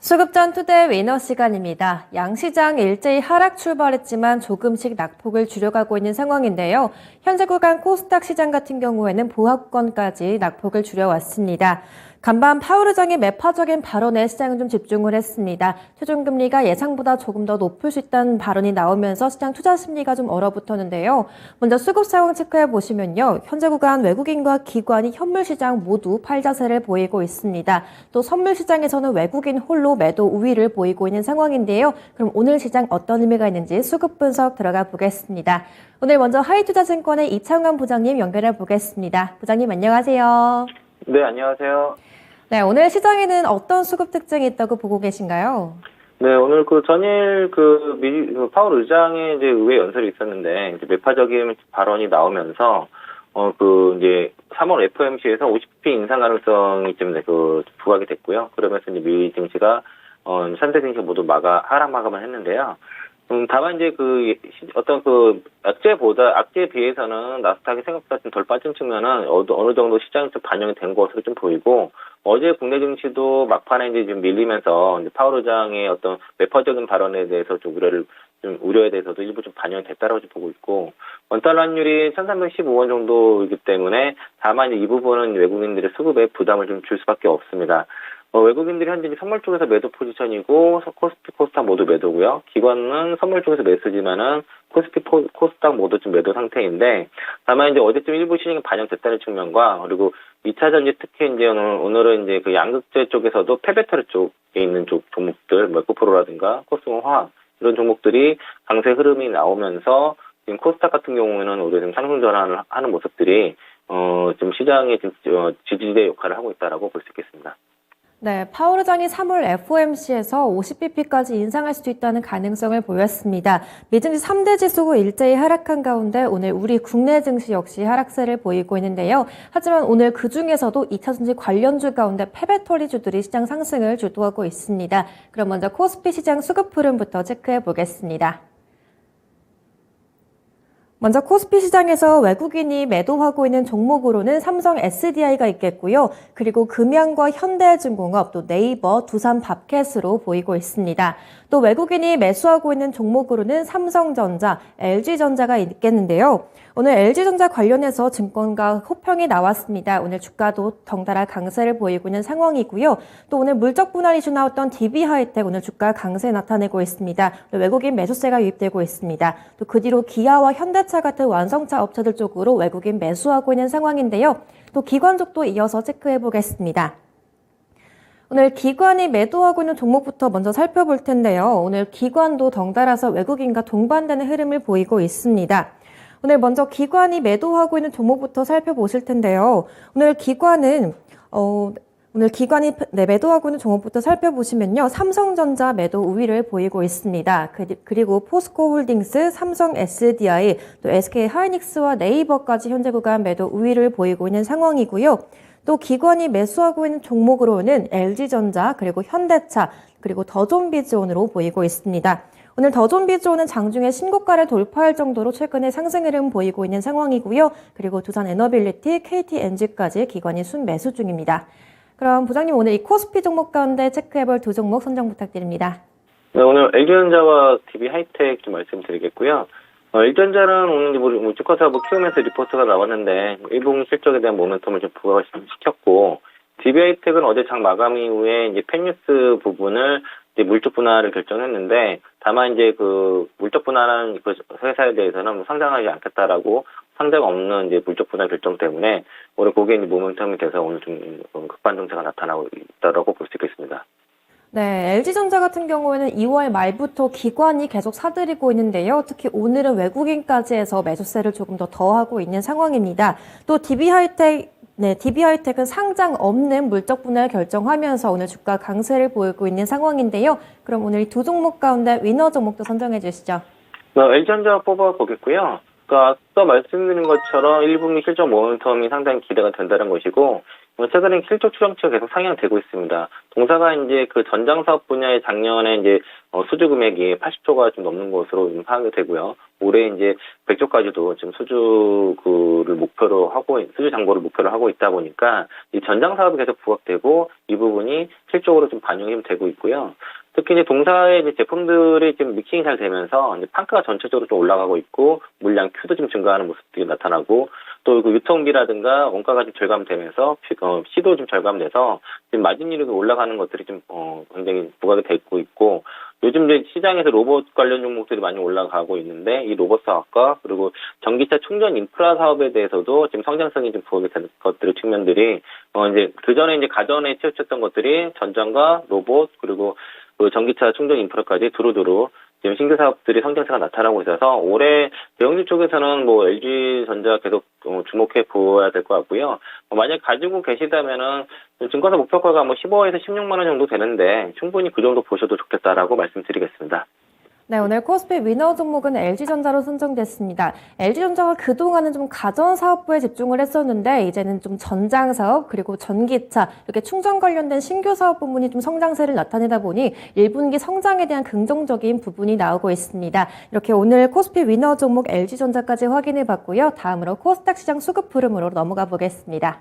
수급전 투데이 위너 시간입니다. 양시장 일제히 하락 출발했지만 조금씩 낙폭을 줄여가고 있는 상황인데요. 현재 구간 코스닥 시장 같은 경우에는 보합권까지 낙폭을 줄여왔습니다. 간밤 파월 의장의 매파적인 발언에 시장은 좀 집중을 했습니다. 최종금리가 예상보다 조금 더 높을 수 있다는 발언이 나오면서 시장 투자 심리가 좀 얼어붙었는데요. 먼저 수급 상황 체크해 보시면요. 현재 구간 외국인과 기관이 현물 시장 모두 팔자세를 보이고 있습니다. 또 선물 시장에서는 외국인 홀로 매도 우위를 보이고 있는 상황인데요. 그럼 오늘 시장 어떤 의미가 있는지 수급 분석 들어가 보겠습니다. 오늘 먼저 하이투자증권의 이창환 부장님 연결해 보겠습니다. 부장님 안녕하세요. 네, 안녕하세요. 네, 오늘 시장에는 어떤 수급 특징이 있다고 보고 계신가요? 네, 오늘 전일 파월 의장의 이제 의회 연설이 있었는데, 이제 매파적인 발언이 나오면서, 이제 3월 FOMC에서 50bp 인상 가능성이 좀 부각이 됐고요. 그러면서 이제 미 증시가, 상대 증시 모두 하락 마감을 했는데요. 다만 이제 악재에 비해서는 나스닥이 생각보다 좀 덜 빠진 측면은 어느 정도 시장이 좀 반영이 된 것으로 좀 보이고, 어제 국내 증시도 막판에 이제 좀 밀리면서 이제 파월 의장의 어떤 매파적인 발언에 대해서 우려에 대해서도 일부 좀 반영이 됐다라고 좀 보고 있고, 원달러 환율이 1315원 정도이기 때문에 다만 이 부분은 외국인들의 수급에 부담을 좀 줄 수밖에 없습니다. 외국인들이 현재 선물 쪽에서 매도 포지션이고, 코스피, 코스닥 모두 매도고요. 기관은 선물 쪽에서 매수지만은 코스피, 코스닥 모두 좀 매도 상태인데, 다만 이제 어제쯤 일부 시장이 반영됐다는 측면과, 그리고 2차 전지 특히 이제 오늘은 이제 그 양극재 쪽에서도 페베터르 쪽에 있는 종목들, 에코프로라든가 코스모 화학 이런 종목들이 강세 흐름이 나오면서 지금 코스닥 같은 경우에는 오히려 좀 상승 전환을 하는 모습들이 좀 시장의 지지대 역할을 하고 있다라고 볼 수 있겠습니다. 네, 파월 의장이 3월 FOMC에서 50bp까지 인상할 수도 있다는 가능성을 보였습니다. 미증시 3대 지수가 일제히 하락한 가운데 오늘 우리 국내 증시 역시 하락세를 보이고 있는데요. 하지만 오늘 그중에서도 2차 전지 관련주 가운데 페베토리주들이 시장 상승을 주도하고 있습니다. 그럼 먼저 코스피 시장 수급 흐름부터 체크해 보겠습니다. 먼저 코스피 시장에서 외국인이 매도하고 있는 종목으로는 삼성 SDI가 있겠고요. 그리고 금양과 현대중공업, 또 네이버, 두산밥켓으로 보이고 있습니다. 또 외국인이 매수하고 있는 종목으로는 삼성전자, LG전자가 있겠는데요. 오늘 LG전자 관련해서 증권가 호평이 나왔습니다. 오늘 주가도 덩달아 강세를 보이고 있는 상황이고요. 또 오늘 물적 분할 이슈 나왔던 DB하이텍 오늘 주가 강세 나타내고 있습니다. 외국인 매수세가 유입되고 있습니다. 또 그 뒤로 기아와 현대차 같은 완성차 업체들 쪽으로 외국인 매수하고 있는 상황인데요. 또 기관 쪽도 이어서 체크해 보겠습니다. 오늘 기관이 매도하고 있는 종목부터 먼저 살펴볼 텐데요. 오늘 기관도 덩달아서 외국인과 동반되는 흐름을 보이고 있습니다. 오늘 먼저 기관이 매도하고 있는 종목부터 살펴보실 텐데요. 오늘 기관이 매도하고 있는 종목부터 살펴보시면요. 삼성전자 매도 우위를 보이고 있습니다. 그리고 포스코홀딩스, 삼성 SDI, 또 SK하이닉스와 네이버까지 현재 구간 매도 우위를 보이고 있는 상황이고요. 또 기관이 매수하고 있는 종목으로는 LG전자, 그리고 현대차, 그리고 더존비즈온으로 보이고 있습니다. 오늘 더존비즈온은 장중에 신고가를 돌파할 정도로 최근에 상승 흐름 보이고 있는 상황이고요. 그리고 두산에너빌리티, KTNG까지 기관이 순매수 중입니다. 그럼 부장님 오늘 이 코스피 종목 가운데 체크해볼 두 종목 선정 부탁드립니다. 네, 오늘 LG전자와 DB하이텍 좀 말씀드리겠고요. LG전자는 오늘 주가사업을 키우면서 리포트가 나왔는데 1분기 실적에 대한 모멘텀을 좀 부각시켰고, DB하이텍은 어제 장 마감 이후에 이제 팬뉴스 부분을 이제 물적 분할을 결정했는데, 다만 이제 물적 분할한 회사에 대해서는 상장하지 않겠다라고 상장 없는 이제 물적 분할 결정 때문에 오늘 거기에 이제 모멘텀이 돼서 오늘 좀 급반등세가 나타나고 있다라고 볼 수 있겠습니다. 네, LG전자 같은 경우에는 2월 말부터 기관이 계속 사들이고 있는데요. 특히 오늘은 외국인까지 해서 매수세를 조금 더 더하고 있는 상황입니다. 또 DB하이텍은 상장 없는 물적 분할 결정하면서 오늘 주가 강세를 보이고 있는 상황인데요. 그럼 오늘 이 두 종목 가운데 위너 종목도 선정해 주시죠. LG전자 뽑아보겠고요. 앞서 말씀드린 것처럼 1분기 실적 모멘텀이 상당히 기대가 된다는 것이고, 최근에 실적 추정치가 계속 상향되고 있습니다. 동사가 이제 전장 사업 분야의 작년에 이제 수주 금액이 80조가 좀 넘는 것으로 좀 파악이 되고요. 올해 이제 100조까지도 지금 수주를 수주 장보를 목표로 하고 있다 보니까 이 전장 사업이 계속 부각되고 이 부분이 실적으로 좀 반영이 좀 되고 있고요. 특히 이제 동사의 이제 제품들이 좀 믹싱이 잘 되면서 이제 판가가 전체적으로 좀 올라가고 있고 물량 Q도 좀 증가하는 모습들이 나타나고 또 그 유통비라든가 원가가 좀 절감되면서 C도 좀 절감돼서 지금 마진율이 올라가는 것들이 좀 굉장히 부각이 되고 있고 요즘 이제 시장에서 로봇 관련 종목들이 많이 올라가고 있는데 이 로봇 사업과 그리고 전기차 충전 인프라 사업에 대해서도 지금 성장성이 좀 부각이 되는 것들의 측면들이 이제 그 전에 이제 가전에 치우쳤던 것들이 전장과 로봇 그리고 그 전기차 충전 인프라까지 두루두루 지금 신규 사업들이 성장세가 나타나고 있어서 올해 대형주 쪽에서는 뭐 LG전자 계속 주목해 보아야 될 것 같고요. 만약 가지고 계시다면은 증권사 목표가가 뭐 15에서 16만 원 정도 되는데 충분히 그 정도 보셔도 좋겠다라고 말씀드리겠습니다. 네, 오늘 코스피 위너 종목은 LG전자로 선정됐습니다. LG전자가 그동안은 좀 가전 사업부에 집중을 했었는데 이제는 좀 전장 사업 그리고 전기차 이렇게 충전 관련된 신규 사업 부문이 좀 성장세를 나타내다 보니 1분기 성장에 대한 긍정적인 부분이 나오고 있습니다. 이렇게 오늘 코스피 위너 종목 LG전자까지 확인해 봤고요. 다음으로 코스닥 시장 수급 흐름으로 넘어가 보겠습니다.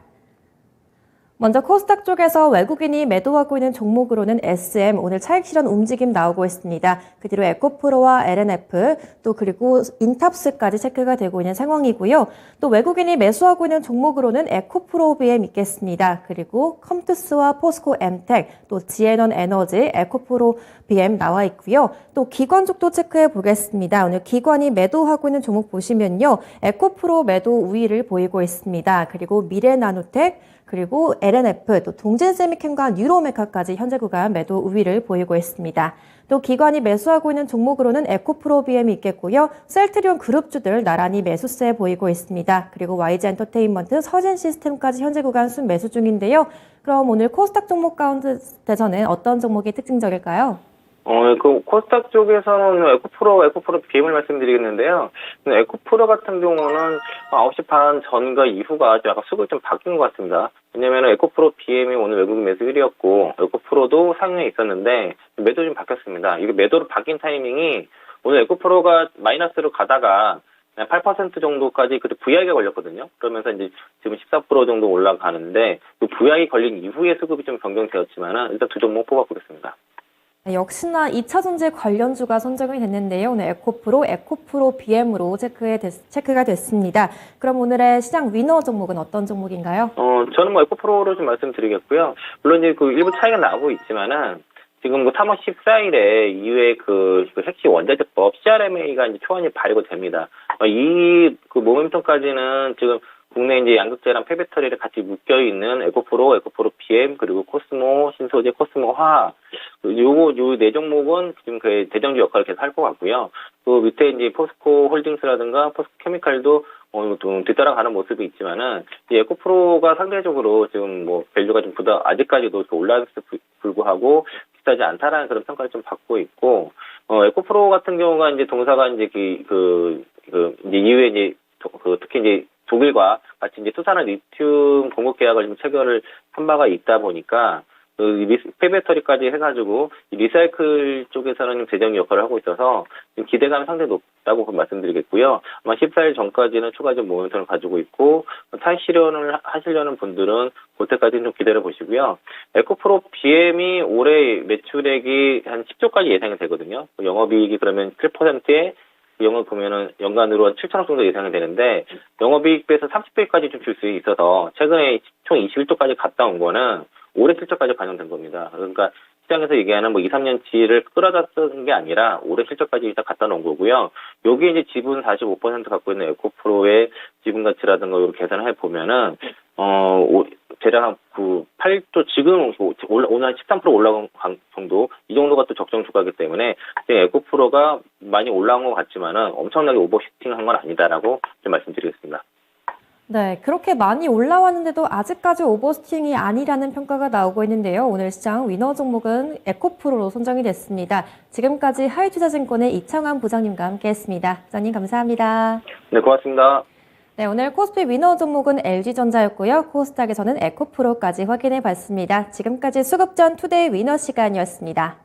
먼저 코스닥 쪽에서 외국인이 매도하고 있는 종목으로는 SM, 오늘 차익 실현 움직임 나오고 있습니다. 그 뒤로 에코프로와 LNF, 또 그리고 인탑스까지 체크가 되고 있는 상황이고요. 또 외국인이 매수하고 있는 종목으로는 에코프로 BM 있겠습니다. 그리고 컴투스와 포스코 엠텍, 또 지에넌 에너지, 에코프로 BM 나와 있고요. 또 기관 쪽도 체크해 보겠습니다. 오늘 기관이 매도하고 있는 종목 보시면요. 에코프로 매도 우위를 보이고 있습니다. 그리고 미래나노텍, 그리고 LNF, 또 동진세미캠과 뉴로메카까지 현재 구간 매도 우위를 보이고 있습니다. 또 기관이 매수하고 있는 종목으로는 에코프로 BM이 있겠고요. 셀트리온 그룹주들 나란히 매수세 보이고 있습니다. 그리고 YG엔터테인먼트, 서진시스템까지 현재 구간 순매수 중인데요. 그럼 오늘 코스닥 종목 가운데서는 어떤 종목이 특징적일까요? 그 코스닥 쪽에서는 에코프로 BM을 말씀드리겠는데요. 에코프로 같은 경우는 9시 반 전과 이후가 약간 수급이 좀 바뀐 것 같습니다. 왜냐면 에코프로 BM이 오늘 외국인 매수 1위였고 에코프로도 상위에 있었는데 매도 좀 바뀌었습니다. 이게 매도로 바뀐 타이밍이 오늘 에코프로가 마이너스로 가다가 8% 정도까지 그때 VI가 걸렸거든요. 그러면서 이제 지금 14% 정도 올라가는데 그 VI 걸린 이후에 수급이 좀 변경되었지만은 일단 두 종목 뽑아보겠습니다. 역시나 2차전지 관련주가 선정이 됐는데요. 오늘 에코프로 BM으로 체크가 됐습니다. 그럼 오늘의 시장 위너 종목은 어떤 종목인가요? 저는 뭐 에코프로를 좀 말씀드리겠고요. 물론 이제 그 일부 차이가 나오고 있지만은 지금 뭐 3월 14일에 이후에 그 핵심 원자재법 CRMA가 이제 초안이 발의가 됩니다. 이 그 모멘텀까지는 지금 국내 이제 양극재랑 폐배터리를 같이 묶여 있는 에코프로 BM, 그리고 코스모, 신소재, 코스모 화학. 요 네 종목은 지금 그 대장주 역할을 계속 할 것 같고요. 그 밑에 이제 포스코 홀딩스라든가 포스코 케미칼도 좀 뒤따라가는 모습이 있지만은 이 에코프로가 상대적으로 지금 뭐 밸류가 좀 아직까지도 올라가서 불구하고 비싸지 않다라는 그런 평가를 좀 받고 있고, 에코프로 같은 경우가 이제 동사가 이제 이제 이후에 이제 특히 이제 독일과 같이 이제 수산화 리튬 공급 계약을 좀 체결을 한 바가 있다 보니까 폐배터리까지 해가지고 리사이클 쪽에서는 대장 역할을 하고 있어서 기대감이 상당히 높다고 말씀드리겠고요. 아마 14일 전까지는 추가적 모멘텀을 가지고 있고 차익 실현을 하시려는 분들은 그때까지는 좀 기다려 보시고요. 에코프로 BM이 올해 매출액이 한 10조까지 예상이 되거든요. 영업이익이 그러면 7%에 영업 보면은 연간으로 한 7천억 정도 예상이 되는데 영업이익 배에서 30배까지 좀 줄 수 있어서 최근에 총 21조까지 갔다 온 거는 올해 실적까지 반영된 겁니다. 그러니까 시장에서 얘기하는 뭐 2, 3년치를 끌어다 쓴 게 아니라 올해 실적까지 일단 갖다 놓은 거고요. 여기에 이제 지분 45% 갖고 있는 에코프로의 지분 가치라든가 이렇게 계산을 해 보면은 대략 한 8조 지금 오늘 한 13% 올라간 정도 이 정도가 또 적정 주가이기 때문에 에코프로가 많이 올라온 것 같지만은 엄청나게 오버슈팅한 건 아니다라고 좀 말씀드리겠습니다. 네, 그렇게 많이 올라왔는데도 아직까지 오버슈팅이 아니라는 평가가 나오고 있는데요. 오늘 시장 위너 종목은 에코프로로 선정이 됐습니다. 지금까지 하이투자증권의 이창환 부장님과 함께했습니다. 부장님 감사합니다. 네, 고맙습니다. 네, 오늘 코스피 위너 종목은 LG전자였고요. 코스닥에서는 에코프로까지 확인해 봤습니다. 지금까지 수급전 투데이 위너 시간이었습니다.